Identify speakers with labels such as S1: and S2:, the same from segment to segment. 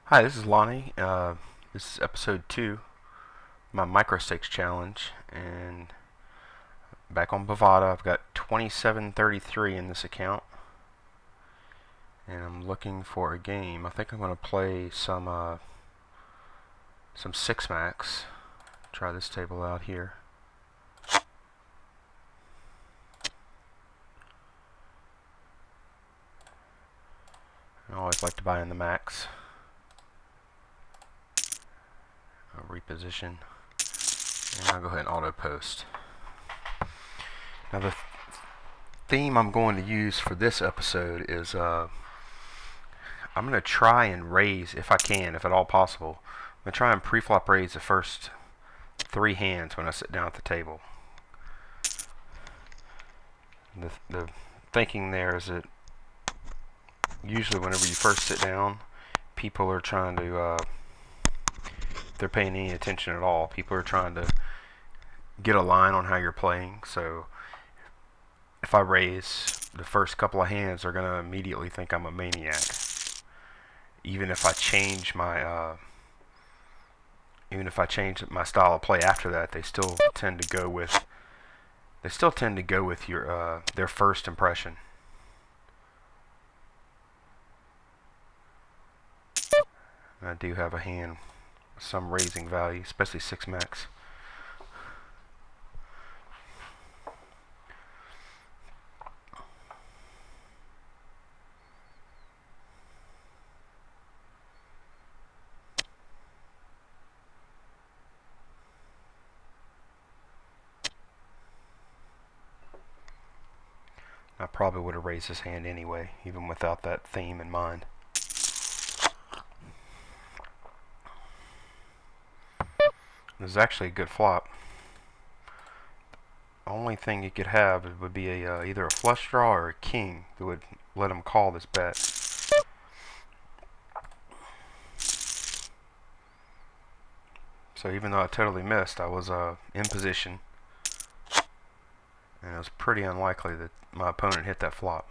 S1: Hi, this is Lonnie. This is episode 2, my Microstakes challenge, and back on Bovada, I've got 2733 in this account, and I'm looking for a game. I think I'm going to play some 6 max. Try this table out here. I always like to buy in the max. I'll reposition, and I'll go ahead and auto post. Now the theme I'm going to use for this episode is I'm going to try and raise, if I can, if at all possible. I'm going to try and pre-flop raise the first 3 hands when I sit down at the table. The thinking there is that usually whenever you first sit down, people are trying to, if they're paying any attention at all, people are trying to get a line on how you're playing. So if I raise, the first couple of hands, they're going to immediately think I'm a maniac. Even if I change my style of play after that, they still tend to go with your their first impression. I do have a hand with some raising value, especially 6 max. I probably would have raised this hand anyway, even without that theme in mind. This is actually a good flop. The only thing you could have would be either a flush draw or a king that would let him call this bet. So even though I totally missed, I was in position, and it was pretty unlikely that my opponent hit that flop.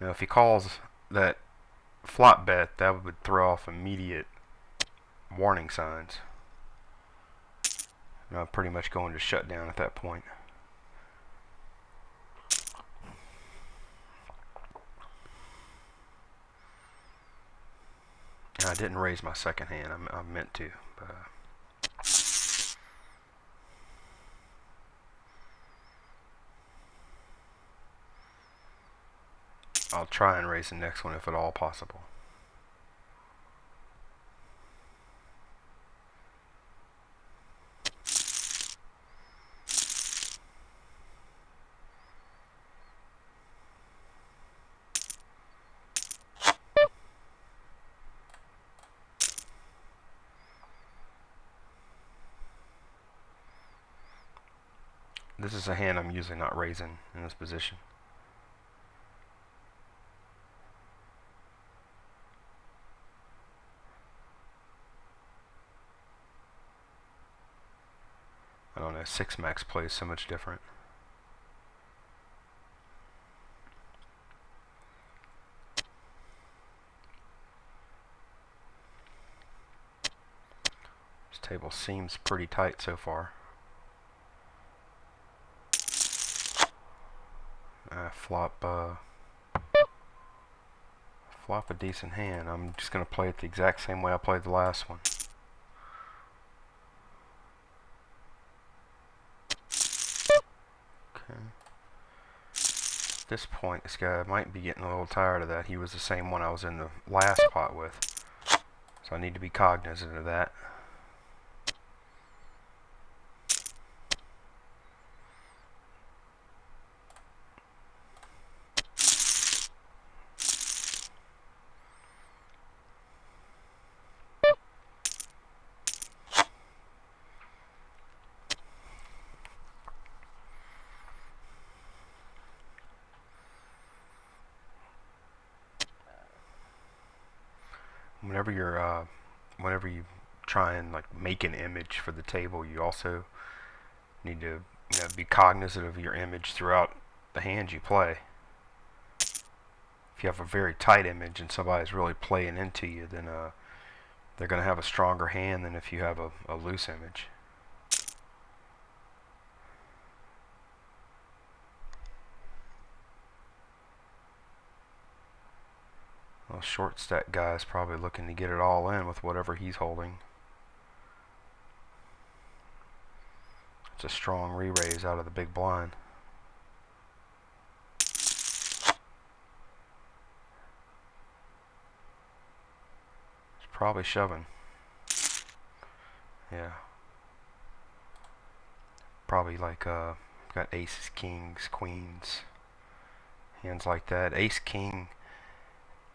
S1: Now if he calls that flop bet, that would throw off immediate warning signs. And I'm pretty much going to shut down at that point. And I didn't raise my second hand. I meant to, but I'll try and raise the next one if at all possible. This is a hand I'm usually not raising in this position. I don't know, 6 max plays so much different. This table seems pretty tight so far. Flop a decent hand. I'm just going to play it the exact same way I played the last one. Okay. At this point, this guy might be getting a little tired of that. He was the same one I was in the last pot with. So I need to be cognizant of that. Whenever you try and like make an image for the table, you also need to be cognizant of your image throughout the hands you play. If if you have a very tight image and somebody's really playing into you, then they're going to have a stronger hand than if you have a loose image. Well, short stack guy is probably looking to get it all in with whatever he's holding. It's a strong re-raise out of the big blind. It's probably shoving. Yeah. Probably like got aces, kings, queens, hands like that. Ace king,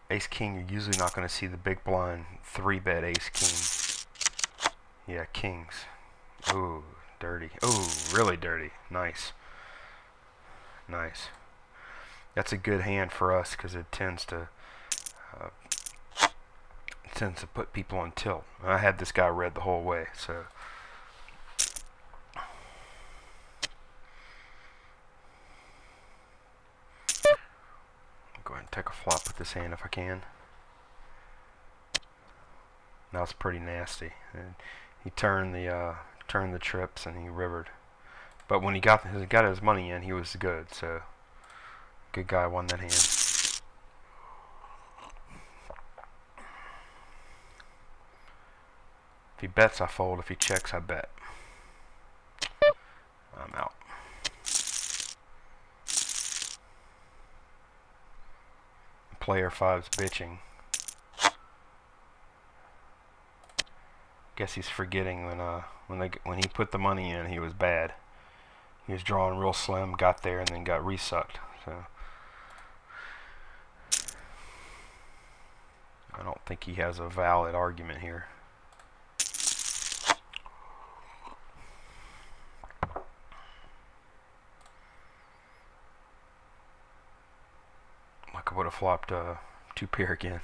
S1: you're usually not going to see the big blind 3-bet ace king. Yeah, kings. Ooh, dirty. Ooh, really dirty. Nice. Nice. That's a good hand for us because it tends to put people on tilt. I had this guy red the whole way, so. Go ahead and take a flop with this hand if I can. Now it's pretty nasty. And he turned the trips and he rivered. But when he got his money in, he was good. So good guy won that hand. If he bets, I fold. If he checks, I bet. I'm out. Player 5's bitching. Guess he's forgetting when he put the money in, he was bad. He was drawing real slim, got there, and then got resucked. So I don't think he has a valid argument here. Like I would have flopped 2-pair again.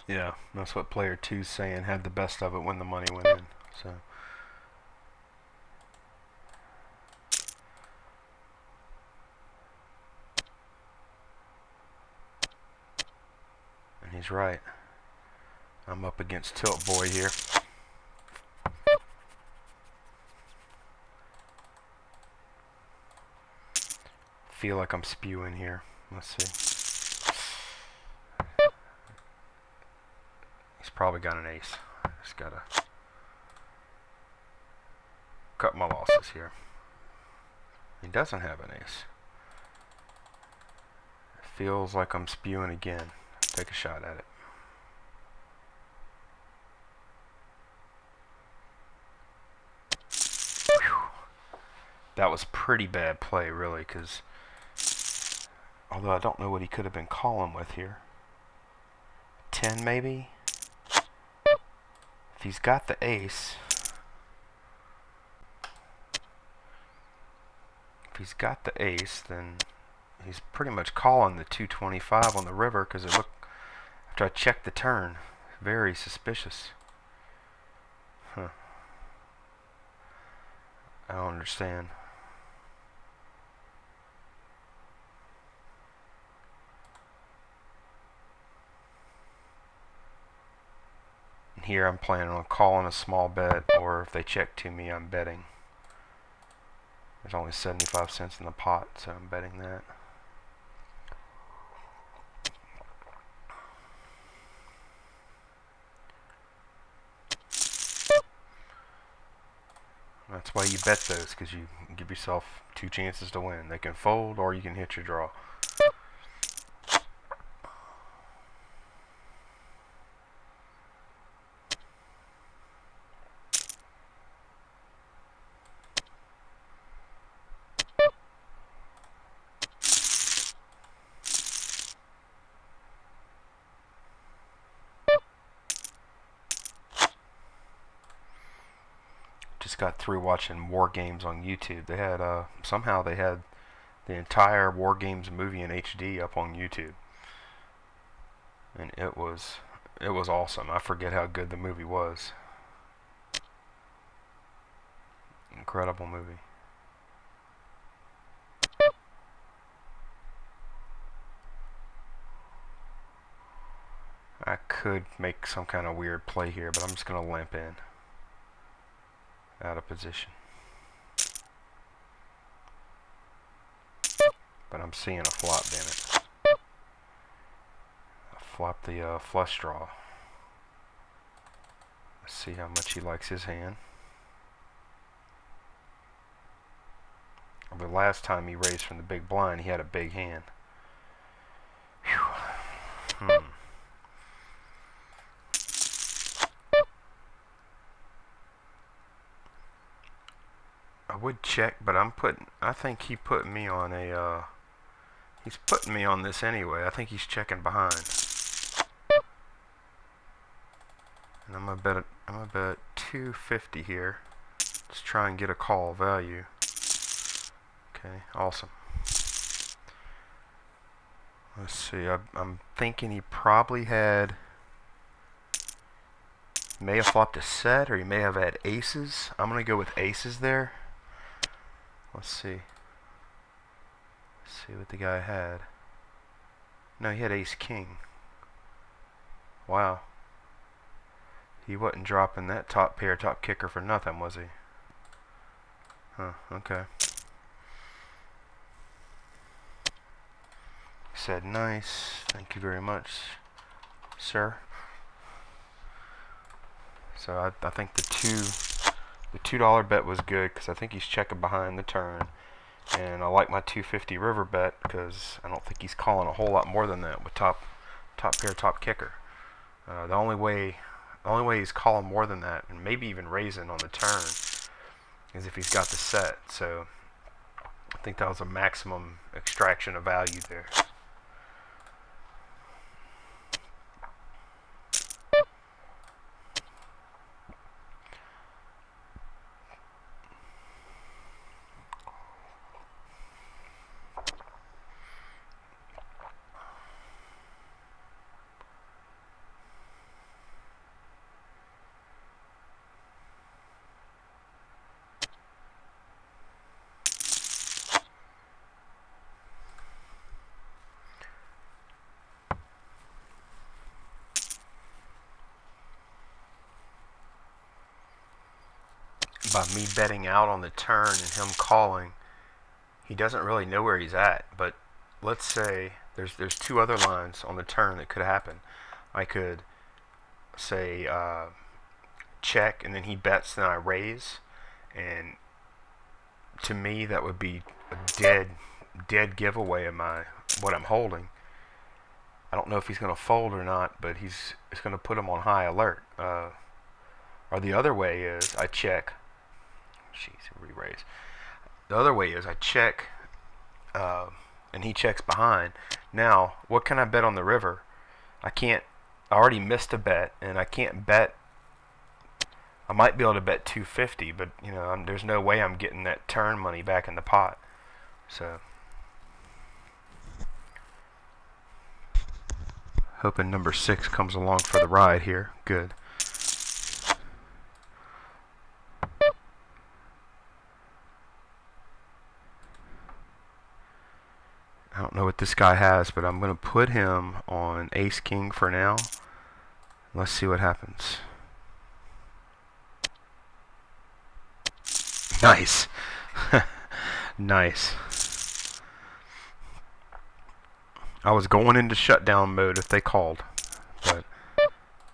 S1: Yeah, that's what player 2's saying. Had the best of it when the money went in. So. And he's right. I'm up against Tilt Boy here. Feel like I'm spewing here. Let's see. He's probably got an ace. Just gotta cut my losses here. He doesn't have an ace. It feels like I'm spewing again. Take a shot at it. Whew. That was pretty bad play, really, because although I don't know what he could have been calling with here. 10 maybe? If he's got the ace. If he's got the ace, then he's pretty much calling the 225 on the river because it looked, after I checked the turn, very suspicious. Huh. I don't understand. And here I'm planning on calling a small bet, or if they check to me, I'm betting. There's only 75 cents in the pot, so I'm betting that. That's why you bet those, because you give yourself 2 chances to win. They can fold, or you can hit your draw. just got through watching War Games on YouTube. They had somehow they had the entire War Games movie in HD up on YouTube, and it was awesome. I forget how good the movie was. Incredible movie. I could make some kind of weird play here, but I'm just going to limp in. Out of position. But I'm seeing a flop, damn it. I flopped the flush draw. Let's see how much he likes his hand. The last time he raised from the big blind, he had a big hand. Whew. I would check, but I think he put me on a, he's putting me on this anyway. I think he's checking behind. And I'm gonna bet 250 here. Let's try and get a call value. Okay, awesome. Let's see, I'm thinking he probably may have flopped a set, or he may have had aces. I'm gonna go with aces there. Let's see. Let's see what the guy had. No, he had ace king. Wow. He wasn't dropping that top pair, top kicker for nothing, was he? Huh, okay. He said, nice. Thank you very much, sir. So I think the $2 bet was good because I think he's checking behind the turn, and I like my 250 river bet because I don't think he's calling a whole lot more than that with top pair, top kicker. The only way he's calling more than that, and maybe even raising on the turn, is if he's got the set. So I think that was a maximum extraction of value there. By me betting out on the turn and him calling, he doesn't really know where he's at. But let's say there's two other lines on the turn that could happen. I could say check, and then he bets, then I raise, and to me that would be a dead giveaway of what I'm holding. I don't know if he's going to fold or not, but it's going to put him on high alert. Or the other way is I check. Jeez, re-raise. The other way is I check, and he checks behind. Now, what can I bet on the river? I can't. I already missed a bet, and I can't bet. I might be able to bet 250, but there's no way I'm getting that turn money back in the pot. So, hoping number 6 comes along for the ride here. Good. I don't know what this guy has, but I'm going to put him on ace king for now. Let's see what happens. Nice. Nice. I was going into shutdown mode if they called, but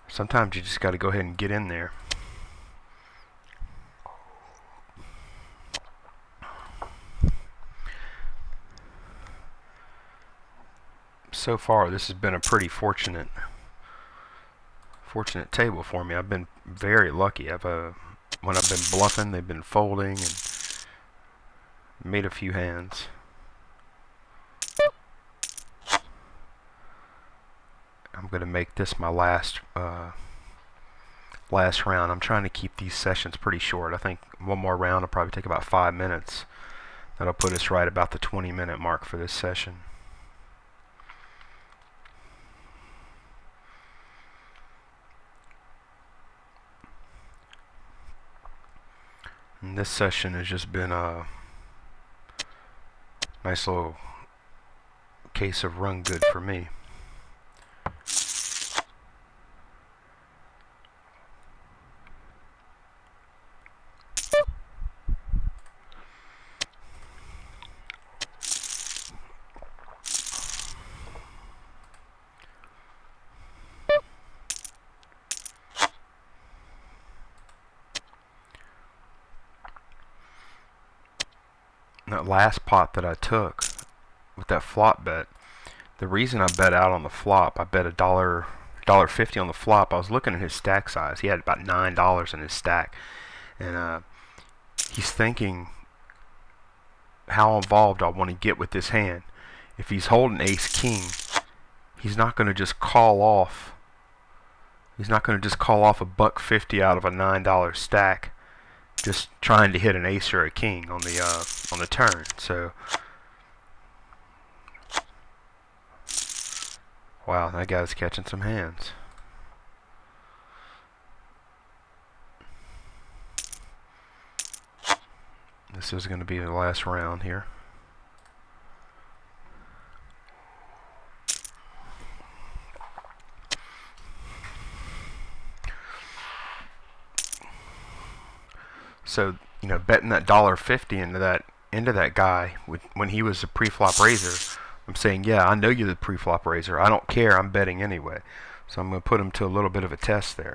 S1: sometimes you just got to go ahead and get in there. So far, this has been a pretty fortunate table for me. I've been very lucky. When I've been bluffing, they've been folding and made a few hands. I'm going to make this my last last round. I'm trying to keep these sessions pretty short. I think one more round will probably take about 5 minutes. That'll put us right about the 20-minute mark for this session. And this session has just been a nice little case of run good for me. That last pot that I took with that flop bet, the reason I bet out on the flop, I bet $1.50 on the flop. I was looking at his stack size. He had about $9 in his stack, and he's thinking how involved I want to get with this hand. If he's holding ace king, he's not going to just call off. He's not going to just call off $1.50 out of a $9 stack, just trying to hit an ace or a king on the turn. So, wow, that guy's catching some hands. This is going to be the last round here. So, betting that $1.50 into that guy when he was a pre-flop raiser, I'm saying, yeah, I know you're the pre-flop raiser. I don't care. I'm betting anyway. So I'm going to put him to a little bit of a test there.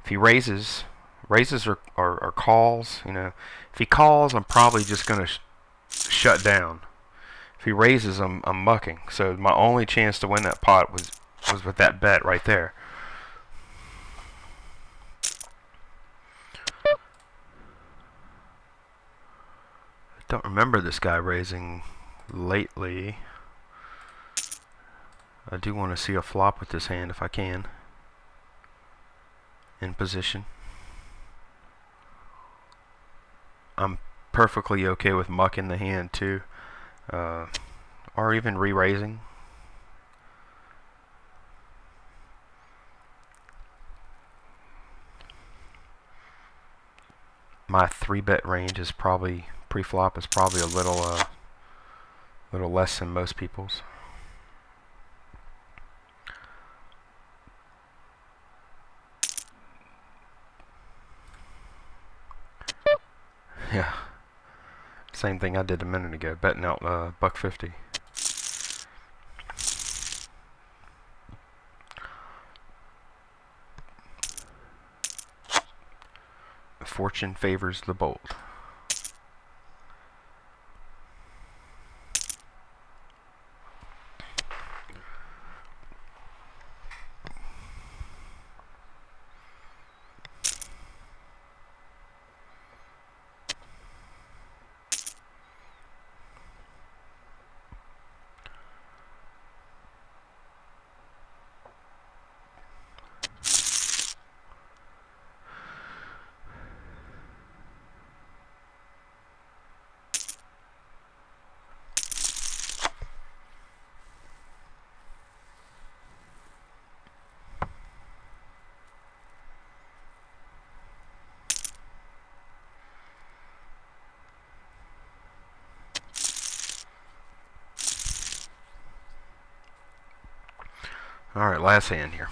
S1: If he raises or calls, if he calls, I'm probably just going to shut down. If he raises, I'm mucking. So my only chance to win that pot was with that bet right there. I don't remember this guy raising lately. I do want to see a flop with this hand if I can. In position. I'm perfectly okay with mucking the hand too, or even re-raising. My 3-bet range is probably pre-flop is probably a little less than most people's. Yeah, same thing I did a minute ago, betting out $1.50. Fortune favors the bold. Alright, last hand here.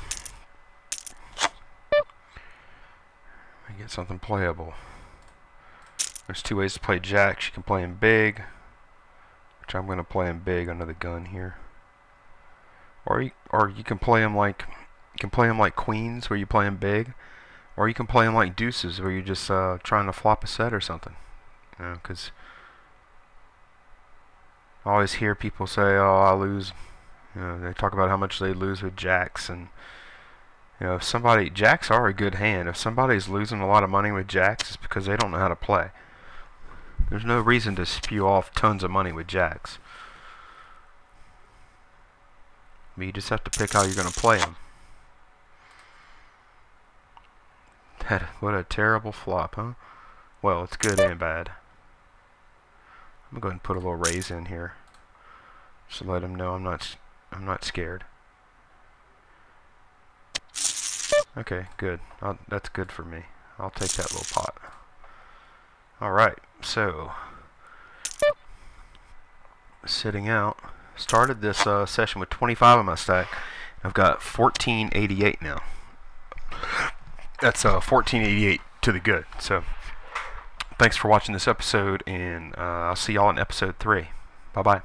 S1: I get something playable. There's two ways to play jacks. You can play him big, which I'm going to play him big under the gun here. Or you can play him like queens, where you play him big, or you can play him like deuces, where you're just trying to flop a set or something. Because I always hear people say, "Oh, I lose." They talk about how much they lose with jacks, and if jacks are a good hand. If somebody's losing a lot of money with jacks, it's because they don't know how to play. There's no reason to spew off tons of money with jacks. But you just have to pick how you're going to play them. What a terrible flop, huh? Well, it's good and bad. I'm gonna go ahead and put a little raise in here, so let him know I'm not scared. Okay, good. That's good for me. I'll take that little pot. All right, so sitting out. Started this session with 25 in my stack. I've got 1488 now. That's 1488 to the good. So thanks for watching this episode, and I'll see y'all in episode 3. Bye bye.